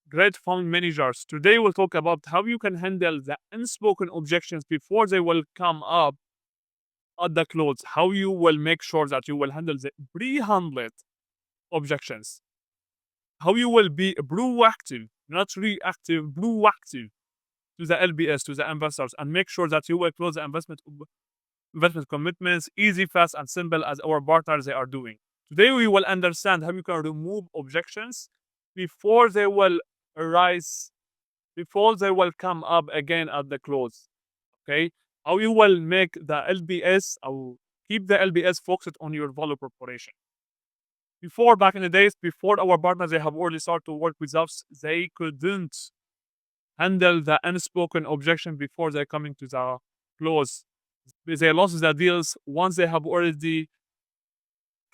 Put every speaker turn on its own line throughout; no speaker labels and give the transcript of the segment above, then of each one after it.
great fund managers. Today we'll talk about how you can handle the unspoken objections before they will come up at the close. How you will make sure that you will handle the pre-handled objections. How you will be proactive, not reactive, proactive to the LBS, to the investors, and make sure that you will close the investment commitments easy, fast, and simple as our partners they are doing. Today we will understand how you can remove objections before they will arise, before they will come up again at the close. Okay, how you will make the LBS or keep the LBS focused on your value proposition. Before, back in the days, before our partners they have already started to work with us, they couldn't handle the unspoken objection before they're coming to the close. They lost the deals once they have already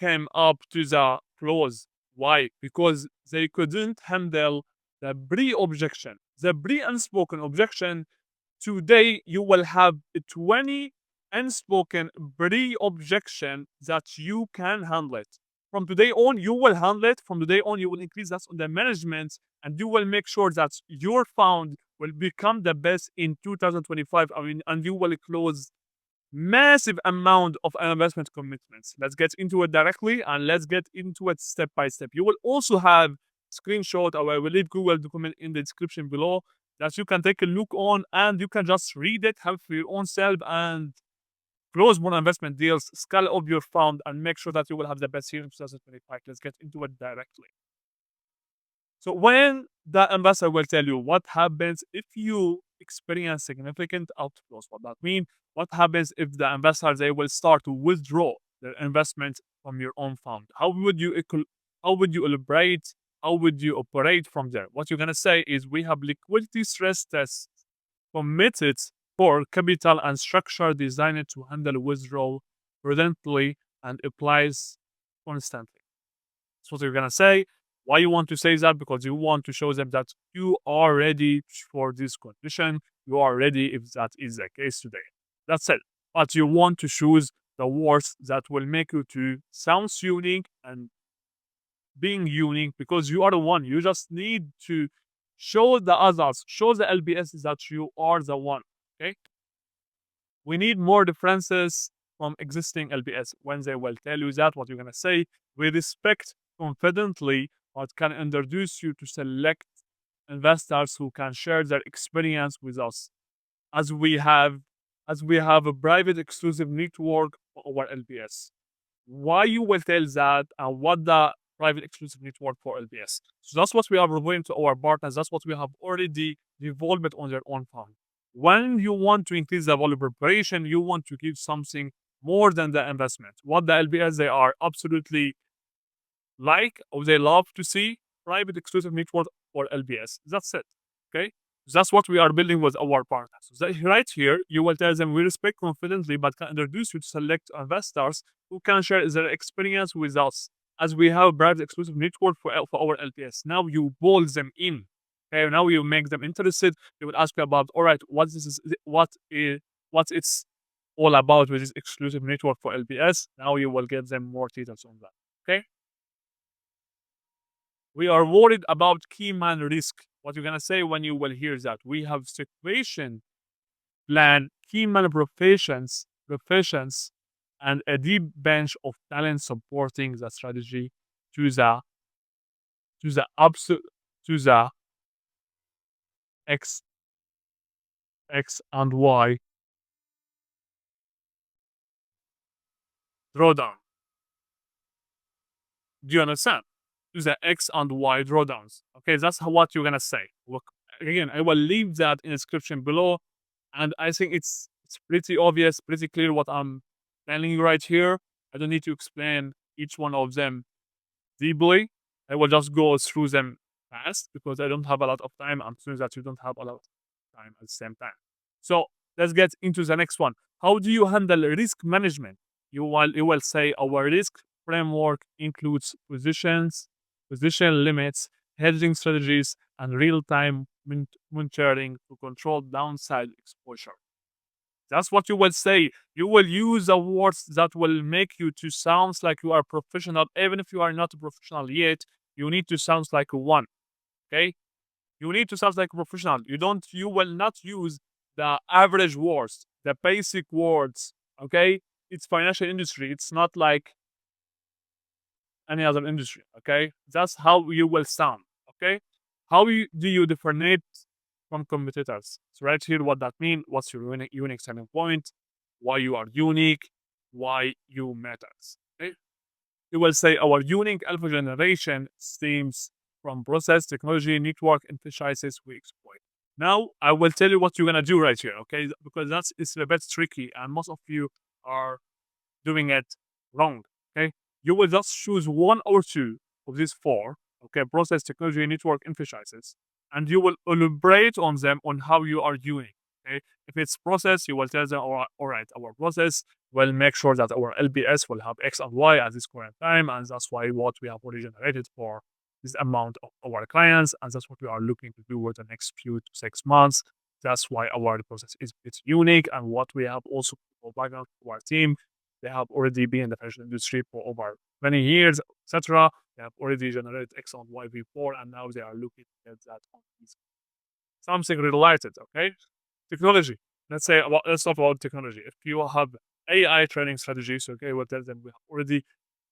came up to the close. Why? Because they couldn't handle the pre-objection, the pre-unspoken objection. Today you will have 20 unspoken pre-objection that you can handle it. From today on, you will handle it. From today on, you will increase that on the management, and you will make sure that your fund will become the best in 2025. I mean, and you will close massive amount of investment commitments. Let's get into it directly and let's get into it step by step. You will also have screenshot or I will leave Google document in the description below that you can take a look on and you can just read it, have for your own self and close more investment deals, scale up your fund and make sure that you will have the best year in 2025. Let's get into it directly. So when the investor will tell you what happens if you experience significant outflows, what that means, what happens if the investors they will start to withdraw their investment from your own fund? How would you elaborate? How would you operate from there? What you're gonna say is we have liquidity stress tests committed for capital and structure designed to handle withdrawal prudently and applies constantly. That's what you're gonna say. Why you want to say that? Because you want to show them that you are ready for this condition. You are ready if that is the case today. That's it. But you want to choose the words that will make you to sound unique and being unique because you are the one. You just need to show the others, show the LBS that you are the one. Okay. We need more differences from existing LBS. When they will tell you that, what you're gonna say, we respect confidently what can introduce you to select investors who can share their experience with us as we have a private exclusive network for our LBS. Why you will tell that and what the private exclusive network for LBS. So that's what we are providing to our partners. That's what we have already developed on their own fund. When you want to increase the value preparation, you want to give something more than the investment. What the LBS they are absolutely like or they love to see private exclusive network or LBS. That's it. Okay. That's what we are building with our partners. So right here, you will tell them we respect confidently, but can introduce you to select investors who can share their experience with us, as we have a private exclusive network for our LPS. Now you pull them in. Okay, now you make them interested. They will ask you about, all right, what it's all about with this exclusive network for LPS. Now you will give them more details on that. Okay. We are worried about key man risk. What you're gonna say when you will hear that? We have situation plan, key man professions, and a deep bench of talent supporting the strategy to the absolute to the X and Y drawdown. Do you understand? To the X and Y drawdowns. Okay, that's what you're gonna say. Look, again, I will leave that in the description below, and I think it's pretty obvious, pretty clear what I'm telling you right here. I don't need to explain each one of them deeply. I will just go through them fast because I don't have a lot of time. I'm sure that you don't have a lot of time at the same time. So let's get into the next one. How do you handle risk management? You will say our risk framework includes position limits, hedging strategies, and real-time monitoring to control downside exposure. That's what you will say. You will use the words that will make you to sound like you are a professional. Even if you are not a professional yet, you need to sound like one. Okay? You need to sound like a professional. You will not use the average words, the basic words. Okay, it's financial industry. It's not like any other industry. Okay, that's how you will sound. Okay, do you differentiate from competitors? So right here, what that means, what's your unique selling point, why you are unique, why you matters. Okay, you will say our unique alpha generation stems from process, technology, network, efficiencies we exploit. Now I will tell you what you're gonna do right here. Okay, because that's it's a bit tricky, and most of you are doing it wrong. Okay, you will just choose one or two of these four. Okay, process, technology, network, emphasizes, and you will elaborate on them on how you are doing. Okay, if it's process, you will tell them, all right, our process will make sure that our LBS will have X and Y at this current time, and that's why what we have already generated for this amount of our clients, and that's what we are looking to do over the next few to 6 months. That's why our process is it's unique, and what we have also provided to our team, they have already been in the fashion industry for over 20 years, etc. They have already generated X on Y before, and now they are looking to get that on these. Something related, okay? Technology. Let's talk about technology. If you have AI training strategies, okay, we'll tell them we have already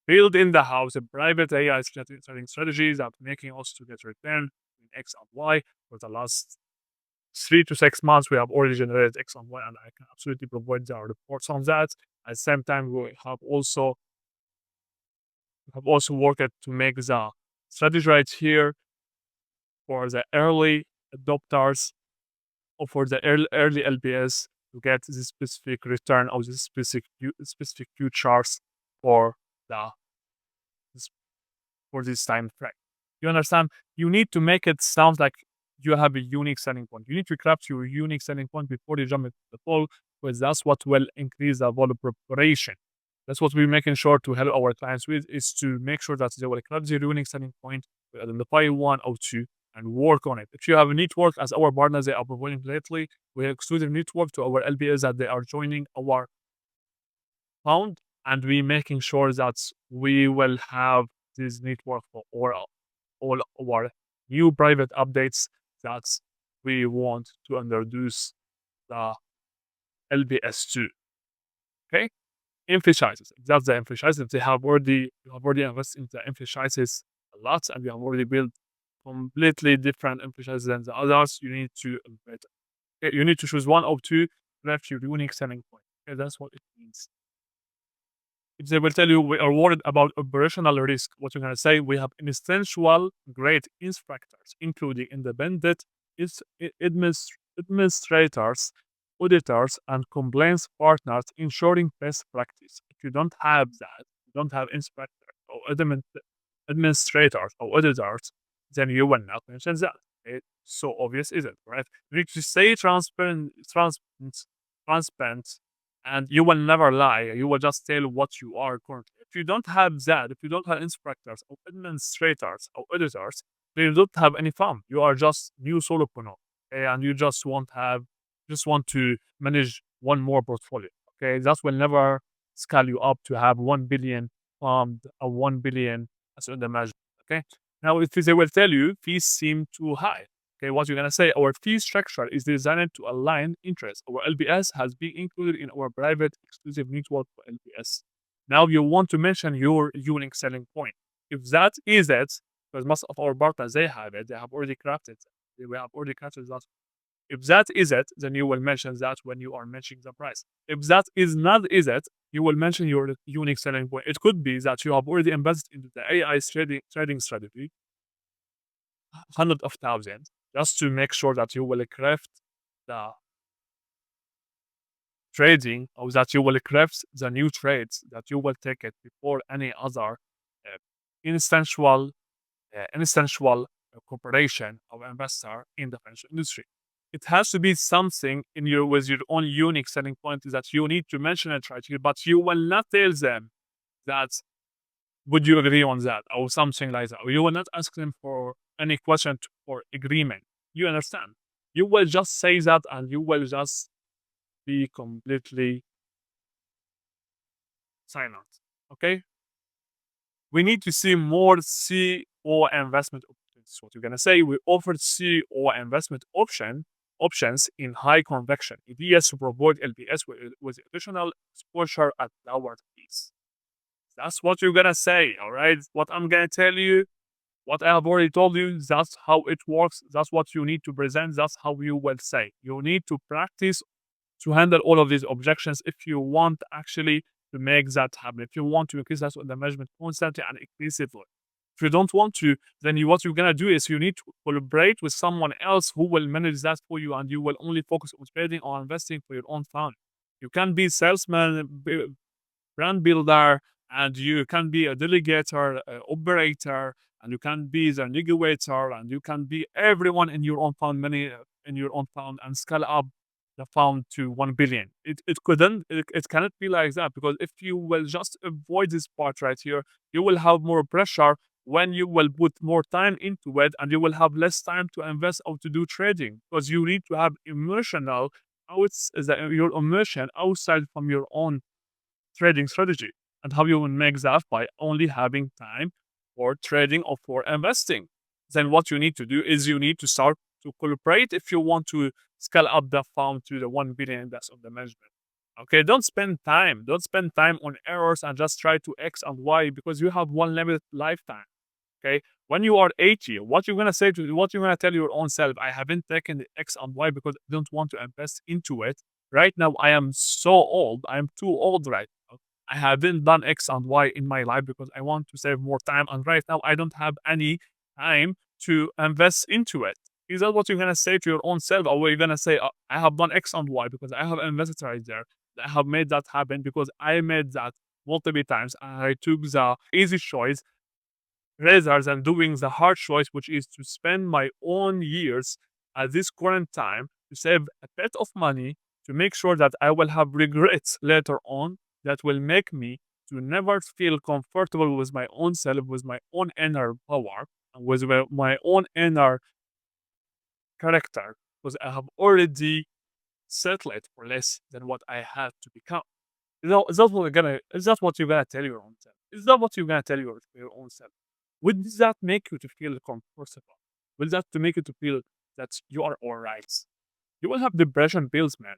built in the house a private AI training strategies that making us to get return in X and Y for the last 3 to 6 months. We have already generated X and Y, and I can absolutely provide the reports on that. At the same time, we have also worked to make the strategy right here for the early adopters or for the early LBS to get this specific return of this specific futures for the for this time frame. You understand? You need to make it sound like you have a unique selling point. You need to craft your unique selling point before you jump into the poll, because that's what will increase the volume preparation. That's what we're making sure to help our clients with, is to make sure that they will craft their unique selling point, we identify one or two, and work on it. If you have a network as our partners they are providing lately, we exclude the network to our LBS that they are joining our fund, and we making sure that we will have this network for all our new private updates that we want to introduce the LBS2. Okay, emphasizes. That's the emphasizes. They have already you have already invested in the emphasizes a lot, and we have already built completely different emphasizes than the others. You need to you need to choose one or two left your unique selling point. Okay, that's what it means. If they will tell you we are worried about operational risk, what you're going to say, we have instinctual great inspectors, including independent administrators, auditors, and compliance partners, ensuring best practice. If you don't have that, you don't have inspectors or administrators or auditors, then you will not mention that. It's so obvious, is it? Right? You need to stay transparent, and you will never lie. You will just tell what you are currently. If you don't have that, if you don't have inspectors or administrators or editors, then you don't have any fun. You are just new solopreneur, okay? And you just want to manage one more portfolio. Okay, that will never scale you up to have 1 billion fund or 1 billion as under management. Okay, now if they will tell you fees seem too high, okay, what you're gonna say? Our fee structure is designed to align interests. Our LBS has been included in our private exclusive network for LBS. Now you want to mention your unique selling point. If that is it, because most of our partners they have it, they have already crafted it. We have already crafted that. If that is it, then you will mention that when you are mentioning the price. If that is not is it, you will mention your unique selling point. It could be that you have already invested into the AI trading strategy, hundreds of thousands, just to make sure that you will craft the trading, or that you will craft the new trades that you will take it before any other uh, instinctual corporation or investor in the financial industry. It has to be something in your with your own unique selling point that you need to mention it right here, but you will not tell them that would you agree on that or something like that, or you will not ask them for any question or agreement. You understand? You will just say that, and you will just be completely silent. Okay? We need to see more CO investment opportunities. So what you're gonna say, we offered C or investment options in high conviction ETFs to provide LPS with additional exposure at lower fees. That's what you're gonna say, all right? What I'm gonna tell you, what I have already told you, that's how it works. That's what you need to present. That's how you will say. You need to practice to handle all of these objections if you want actually to make that happen. If you want to increase that on the management constantly and increasively. If you don't want to, then what you're gonna do is you need to collaborate with someone else who will manage that for you, and you will only focus on trading or investing for your own fund. You can be salesman, brand builder, and you can be a delegator, operator, and you can be the negotiator, and you can be everyone in your own fund, many in your own fund, and scale up the fund to 1 billion. It cannot be like that, because if you will just avoid this part right here, you will have more pressure when you will put more time into it, and you will have less time to invest or to do trading, because you need to have your emotion outside from your own trading strategy. And how you will make that by only having time for trading or for investing. Then what you need to do is you need to start to collaborate if you want to scale up the fund to the 1 billion that's of the management. Okay, don't spend time. Don't spend time on errors and just try to X and Y, because you have one limited lifetime. Okay, when you are 80, what you're gonna what you're gonna tell your own self, I haven't taken the X and Y because I don't want to invest into it. Right now, I am so old. I am too old right now. I haven't done X and Y in my life because I want to save more time. And right now, I don't have any time to invest into it. Is that what you're going to say to your own self? Or are you going to say, I have done X and Y because I have invested right there. I have made that happen because I made that multiple times. And I took the easy choice rather than doing the hard choice, which is to spend my own years at this current time to save a bit of money to make sure that I will have regrets later on that will make me to never feel comfortable with my own self, with my own inner power, and with my own inner character, because I have already settled for less than what I had to become. Is that what you're gonna tell your own self? Is that what you're gonna tell your own self? Would that make you to feel comfortable? Will that to make you to feel that you are alright? You will have depression pills, man.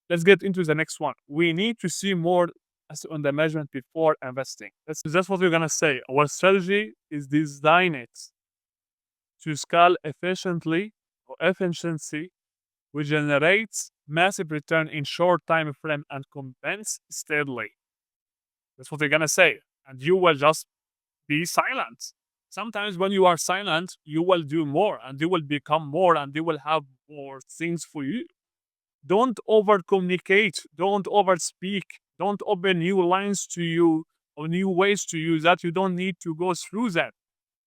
Let's get into the next one. We need to see more as on the measurement before investing. That's what we're gonna say. Our strategy is designed to scale efficiently or efficiency, which generates massive return in short time frame and compounds steadily. That's what we're gonna say. And you will just be silent. Sometimes when you are silent, you will do more and you will become more and you will have more things for you. Don't over communicate, don't over speak, don't open new lines to you or new ways to you that you don't need to go through that.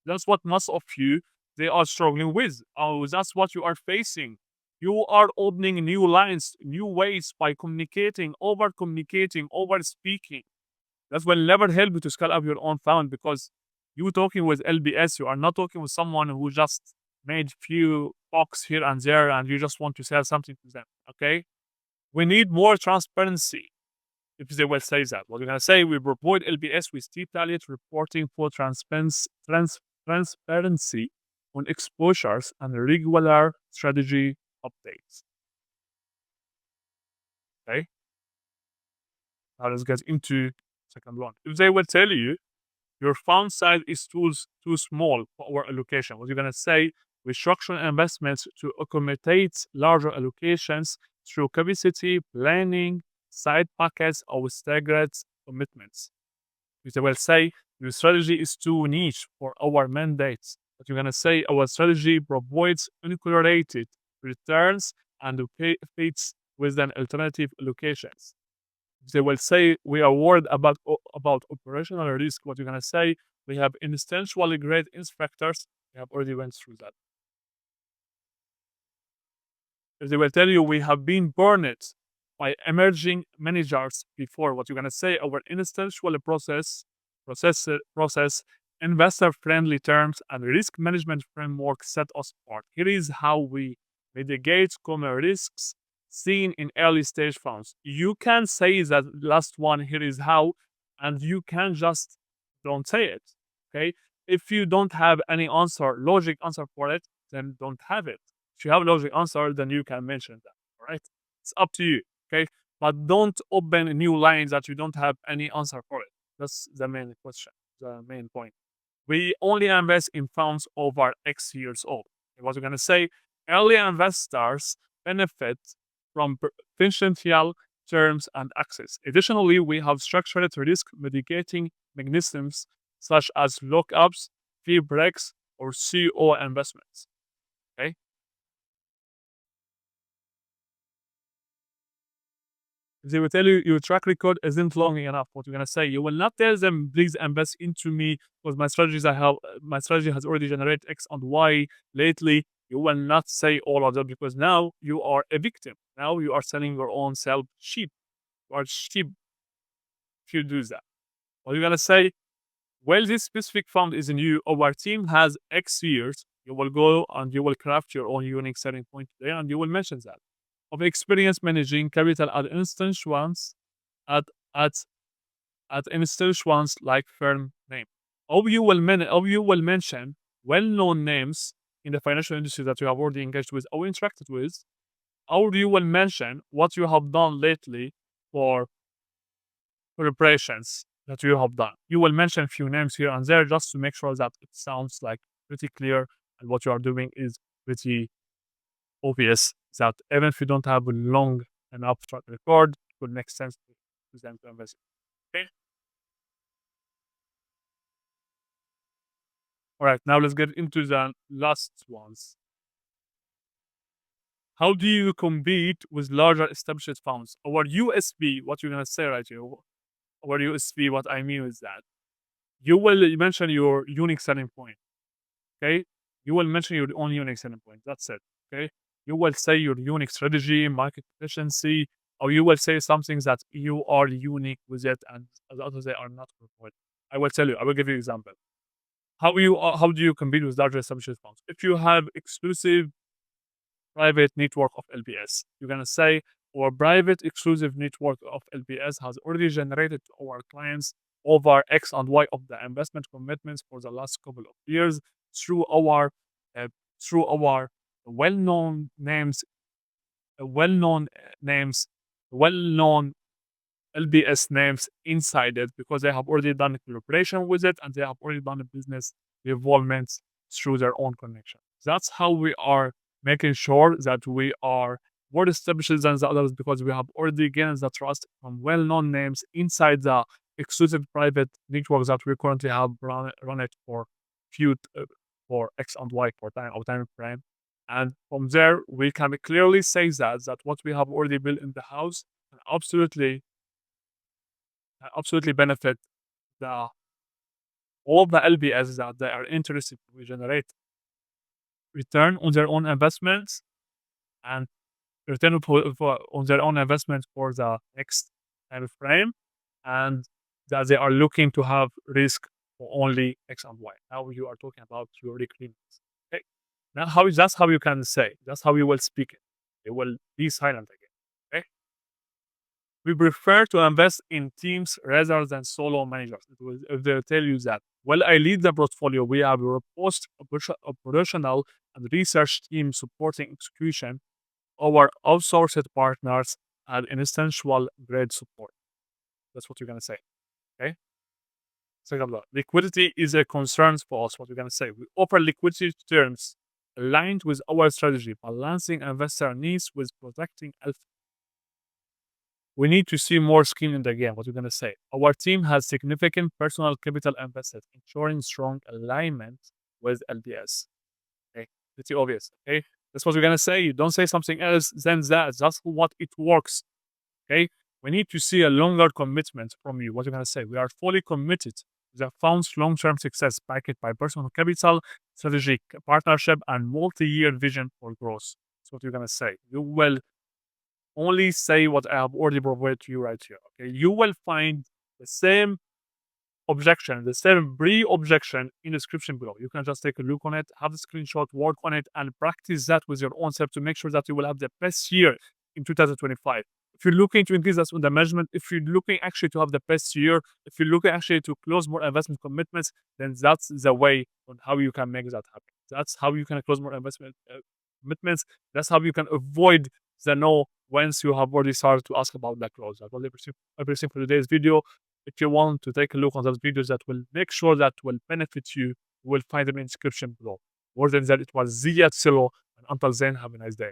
That's what most of you they are struggling with. Oh, that's what you are facing. You are opening new lines, new ways by communicating, over speaking. That will never help you to scale up your own fund, because you talking with LBS, you are not talking with someone who just made few bucks here and there and you just want to sell something to them. Okay? We need more transparency. If they will say that, what we're gonna say, we provide LBS with detailed reporting for transparency on exposures and regular strategy updates. Okay? Now let's get into second one. If they will tell you your fund size is too small for our allocation, what you're gonna say, we structure investments to accommodate larger allocations through capacity planning, side pockets, or staggered commitments. They will say your strategy is too niche for our mandates. But you're gonna say our strategy provides uncorrelated returns and fits with an alternative allocations. They will say we are worried about operational risk. What you're gonna say, we have instinctually great inspectors. We have already went through that. They will tell you we have been burned by emerging managers before. What you're gonna say, our instinctual process, investor-friendly terms, and risk management framework set us apart. Here is how we mitigate common risks seen in early stage funds. You can say that last one, here is how, and you can just don't say it. Okay? If you don't have any answer, logic answer for it, then don't have it. If you have a logic answer, then you can mention that. All right, it's up to you. Okay, but don't open new lines that you don't have any answer for it. That's the main question, the main point. We only invest in funds over X years old. What we're gonna say, early investors benefit from potential terms and access. Additionally, we have structured risk mitigating mechanisms such as lockups, fee breaks, or CO investments. Okay. They will tell you your track record isn't long enough. What you're gonna say, you will not tell them, please invest into me because my strategy has already generated X and Y lately. You will not say all of that because now you are a victim. Now you are selling your own self cheap. You are cheap if you do that. What you're gonna say, well, this specific fund is new. Our team has X years. You will go and you will craft your own unique selling point there, and you will mention that of experience managing capital at instance ones at at at instance ones like firm name. Or you will mention well-known names in the financial industry that you have already engaged with or interacted with, or you will mention what you have done lately for preparations that you have done. You will mention a few names here and there just to make sure that it sounds like pretty clear and what you are doing is pretty obvious that even if you don't have a long enough track record, it would make sense to them to invest. Okay. All right. Now let's get into the last ones. How do you compete with larger established funds? Our USP, what you're gonna say right here, our USP, what I mean is that you will mention your unique selling point. Okay. You will mention your own unique selling point. That's it. Okay. You will say your unique strategy, market efficiency, or you will say something that you are unique with it and the others they are not good. I will tell you, I will give you an example. How do you compete with larger established funds? If you have exclusive private network of LPS, you're gonna say our private exclusive network of LPS has already generated to our clients over X and Y of the investment commitments for the last couple of years through our uh, through our well-known names, well-known names, well-known LBS names inside it because they have already done a collaboration with it and they have already done a business involvement through their own connection. That's how we are making sure that we are more established than the others because we have already gained the trust from well-known names inside the exclusive private networks that we currently have run it for few for X and Y for time or time frame. And from there, we can clearly say that what we have already built in the house can absolutely benefit the all the LBS that they are interested to generate return on their own investments and return on their own investment for the next time frame, and that they are looking to have risk for only X and Y. Now you are talking about your requirements. Okay. Now that's how you can say. That's how you will speak it. It will be silent again. Okay. We prefer to invest in teams rather than solo managers. If they tell you that, well, I lead the portfolio, we have a post operational and research team supporting execution, our outsourced partners, and instantial grade support. That's what you're going to say. Okay. Second of all, liquidity is a concern for us. What we're going to say, we offer liquidity terms aligned with our strategy, balancing investor needs with protecting alpha. We need to see more skin in the game. What we're going to say, our team has significant personal capital invested, ensuring strong alignment with LBS. Okay, pretty obvious. Okay, that's what we're going to say. You don't say something else than that. That's what it works. Okay, we need to see a longer commitment from you. What you're going to say, we are fully committed to the fund's long-term success, backed by personal capital, strategic partnership, and multi-year vision for growth. That's what you're going to say. You will only say what I have already provided to you right here. Okay, you will find the same objection, the same pre-objection in the description below. You can just take a look on it, have a screenshot, work on it, and practice that with your own self to make sure that you will have the best year in 2025. if you're looking to increase that's on the management, if you're looking actually to have the best year, if you're looking actually to close more investment commitments, then that's the way on how you can make that happen. That's how you can close more investment commitments. That's how you can avoid the no once you have already started to ask about the close. That was everything for today's video. If you want to take a look on those videos that will make sure that will benefit you, you will find them in the description below. More than that, it was Zia Tsilo, and until then, have a nice day.